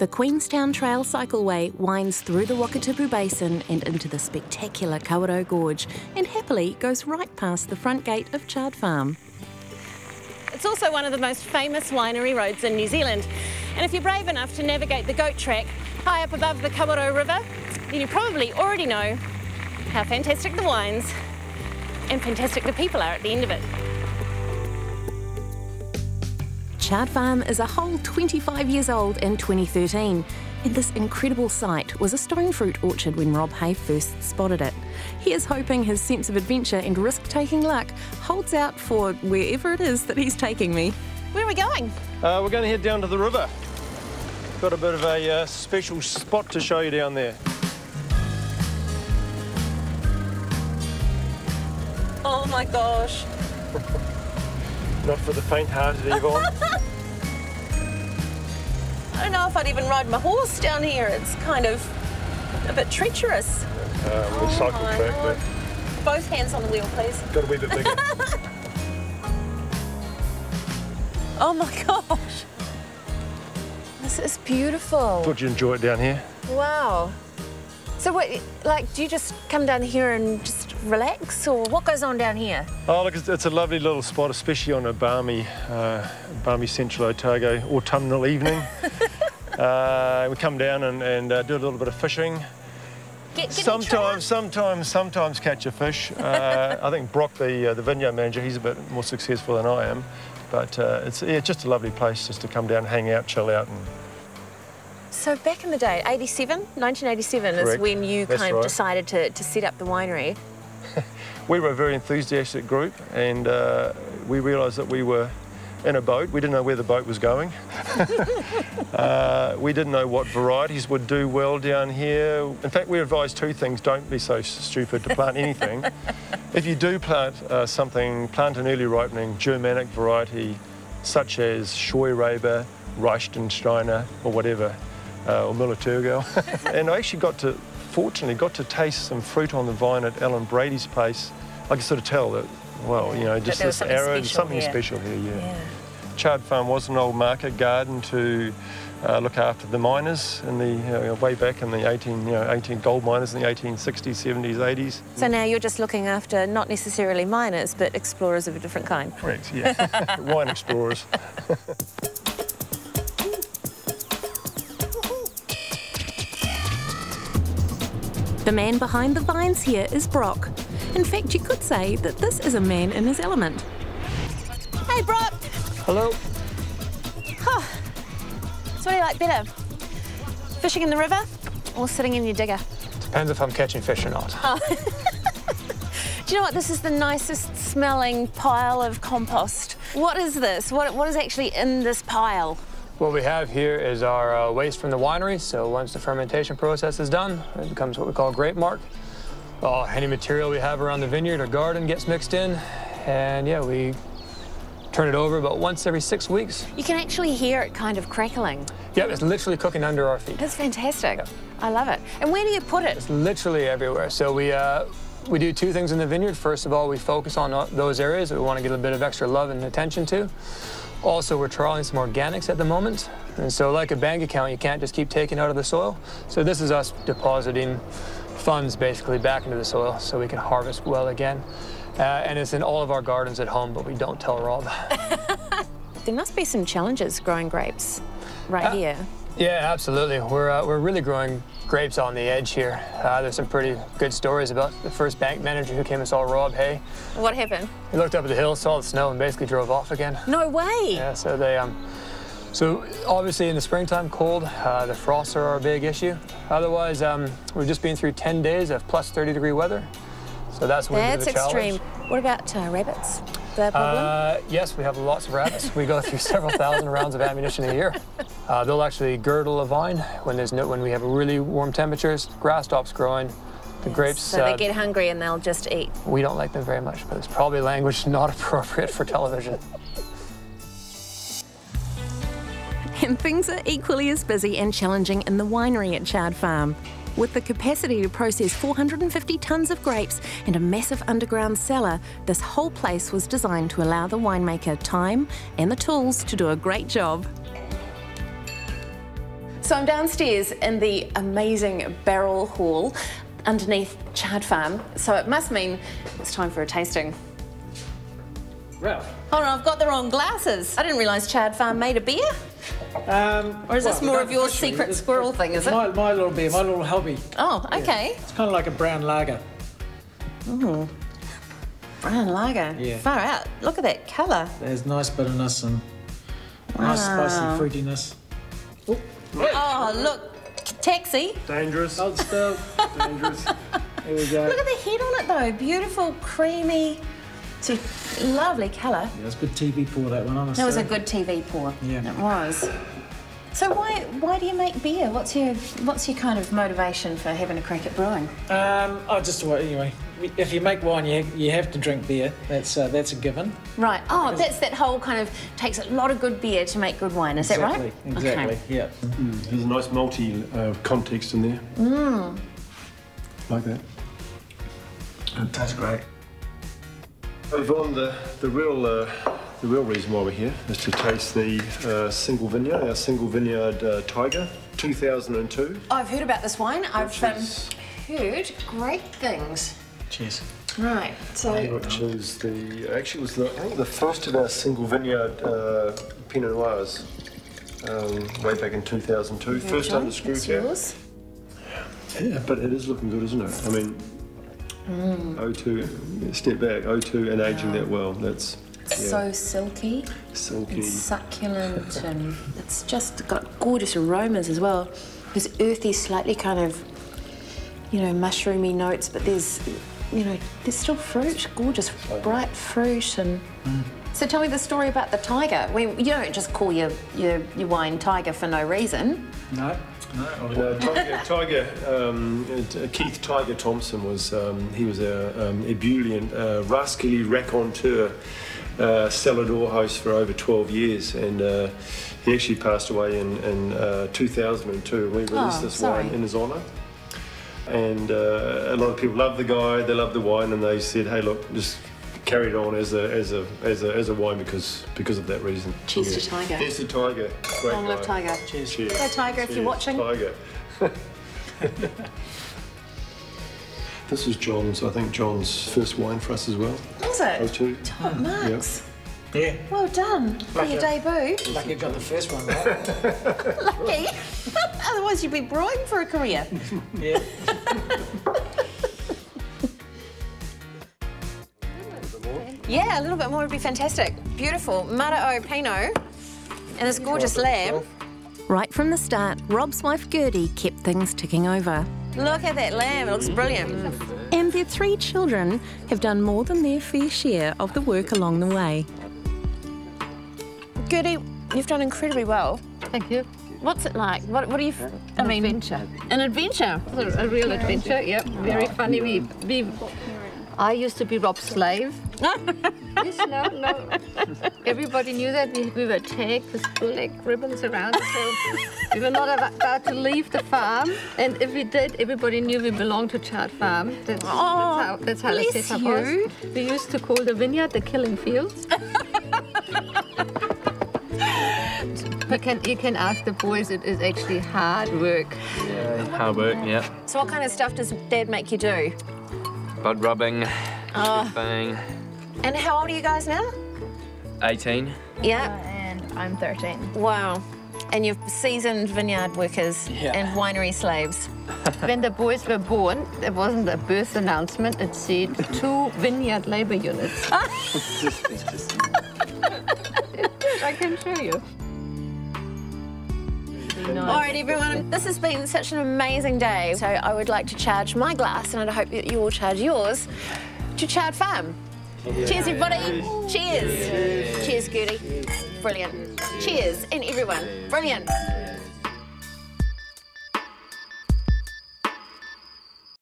The Queenstown Trail cycleway winds through the Wakatipu Basin and into the spectacular Kawerau Gorge, and happily goes right past the front gate of Chard Farm. It's also one of the most famous winery roads in New Zealand. And if you're brave enough to navigate the goat track high up above the Kawerau River, then you probably already know how fantastic the wines and fantastic the people are at the end of it. Chard Farm is a whole 25 years old in 2013, and this incredible site was a stone fruit orchard when Rob Hay first spotted it. He is hoping his sense of adventure and risk-taking luck holds out for wherever it is that he's taking me. Where are we going? We're going to head down to the river. Got a bit of a special spot to show you down there. Oh my gosh. Not for the faint-hearted, Yvonne. I don't know if I'd even ride my horse down here. It's kind of a bit treacherous. Cycle track, but both hands on the wheel, please. got a wee bit bigger. Oh my gosh. This is beautiful. Thought you'd enjoy it down here. Wow. So what, like, do you just come down here and just relax, or what goes on down here? Oh, look, it's a lovely little spot, especially on a balmy Central Otago autumnal evening. We come down and do a little bit of fishing. Sometimes catch a fish. I think Brock, the vineyard manager, he's a bit more successful than I am. But it's just a lovely place just to come down, hang out, chill out. So back in the day, 1987 Correct. is when you kind of decided to set up the winery. We were a very enthusiastic group, and we realised that we were in a boat. We didn't know where the boat was going. We didn't know what varieties would do well down here. In fact, we advise two things. Don't be so stupid to plant anything. If you do plant something, plant an early ripening Germanic variety such as Scheurebe, Reichensteiner, or whatever, or Müller-Thurgau. And I actually fortunately got to taste some fruit on the vine at Alan Brady's place. I could sort of tell that, well, you know, just this arrow, something special here, yeah. Chard Farm was an old market garden to look after the miners in the way back in the 18 gold miners in the 1860s, 70s, 80s. So now you're just looking after not necessarily miners, but explorers of a different kind. Correct, yeah. Wine explorers. The man behind the vines here is Brock. In fact, you could say that this is a man in his element. Hey, Brock. Hello. Oh, so what do you like better? Fishing in the river or sitting in your digger? Depends if I'm catching fish or not. Oh. Do you know what? This is the nicest smelling pile of compost. What is this? What is actually in this pile? What we have here is our waste from the winery. So once the fermentation process is done, it becomes what we call grape marc. Any material we have around the vineyard or garden gets mixed in, and yeah, we turn it over about once every 6 weeks. You can actually hear it kind of crackling. Yeah, it's literally cooking under our feet. That's fantastic. Yeah. I love it. And where do you put it? It's literally everywhere. So we do two things in the vineyard. First of all, we focus on those areas that we want to get a bit of extra love and attention to. Also, we're trialing some organics at the moment. And so like a bank account, you can't just keep taking out of the soil. So this is us depositing funds basically back into the soil so we can harvest well again. And it's in all of our gardens at home, but we don't tell Rob. There must be some challenges growing grapes right here. Yeah, absolutely. We're really growing grapes on the edge here. There's some pretty good stories about the first bank manager who came and saw Rob Hay. What happened? He looked up at the hill, saw the snow, and basically drove off again. No way! Yeah, so they, so obviously in the springtime, cold, the frosts are our big issue. Otherwise, we've just been through 10 days of plus 30-degree weather. So that's a bit of a challenge. Extreme. What about rabbits? The problem? Yes, we have lots of rabbits. We go through several thousand rounds of ammunition a year. They'll actually girdle a vine when we have really warm temperatures. Grass stops growing. The grapes. So they get hungry and they'll just eat. We don't like them very much, but it's probably language not appropriate for television. And things are equally as busy and challenging in the winery at Chard Farm. With the capacity to process 450 tonnes of grapes and a massive underground cellar, this whole place was designed to allow the winemaker time and the tools to do a great job. So I'm downstairs in the amazing barrel hall underneath Chard Farm, so it must mean it's time for a tasting. Ralph. Hold on, I've got the wrong glasses. I didn't realise Chard Farm made a beer. Or is this more of your secret squirrel thing, is it? My little beer, my little hobby. Oh, okay. Yeah. It's kind of like a brown lager. Ooh. Brown lager. Yeah. Far out. Look at that colour. There's nice bitterness and nice spicy fruitiness. Ooh. Oh, look. Taxi. Dangerous. Old stuff. Dangerous. Here we go. Look at the head on it, though. Beautiful, creamy. It's a lovely colour. Yeah, it's good TV pour, that one, honestly. That was a good TV pour. Yeah. It was. So why do you make beer? What's your kind of motivation for having a crack at brewing? Anyway, if you make wine, you have to drink beer. That's a given. Right. Oh, that's that whole kind of takes a lot of good beer to make good wine. Is that right? Exactly. Okay. Yeah. There's a nice malty context in there. Like that. It tastes great. Yvonne, the real reason why we're here is to taste the single vineyard, our single vineyard Tiger, 2002. I've heard about this wine. I've heard great things. Cheers. Right. So. Which is I think the first of our single vineyard Pinot Noirs, way back in 2002. First under screw cap. Yours. Yeah, but it is looking good, isn't it? I mean. 02, step back, 02 and aging that well, that's... So silky. Silky. And succulent, and it's just got gorgeous aromas as well. There's earthy, slightly kind of, mushroomy notes, but there's still fruit, gorgeous bright fruit. And so tell me the story about the Tiger. You don't just call your wine Tiger for no reason. No. Tiger, Keith Tiger Thompson was he was a ebullient, rascally raconteur, cellar door host for over 12 years, and he actually passed away in 2002. We released this wine in his honour, and a lot of people love the guy, they love the wine, and they said, "Hey, look, just carry it on as a wine because of that reason." Cheers to Tiger. Cheers to Tiger. Great Long live guy. Tiger. Cheers. Cheers. Go Tiger if you're watching. Tiger. This is John's first wine for us as well. Was it? 02. Top marks. Yeah. Well done for your debut. Lucky you got the first one right. Lucky. Otherwise you'd be brewing for a career. Yeah. Yeah, a little bit more would be fantastic. Beautiful Mara'o Pinot and this gorgeous lamb. Right from the start, Rob's wife Gertie kept things ticking over. Look at that lamb, it looks brilliant. And their 3 children have done more than their fair share of the work along the way. Gertie, you've done incredibly well. Thank you. What's it like? What do you... Adventure. An adventure? A real adventure, yep. Very funny. I used to be Rob's slave. Yes, no. Everybody knew that. We were tagged with black ribbons around, so we were not about to leave the farm. And if we did, everybody knew we belonged to Chard Farm. That's how the setup was. We used to call the vineyard the killing fields. But you can ask the boys, it is actually hard work. Yeah, hard work, yeah. So what kind of stuff does Dad make you do? Bud rubbing, everything. And how old are you guys now? 18. Yeah. And I'm 13. Wow. And you're seasoned vineyard workers and winery slaves. When the boys were born, there wasn't a birth announcement. It said 2 vineyard labor units. I can show you. All right, everyone, this has been such an amazing day. So I would like to charge my glass, and I hope that you will charge yours, to Chard Farm. Cheers, everybody. Cheers. Cheers, Gertie. Brilliant. Cheers, and everyone. Brilliant.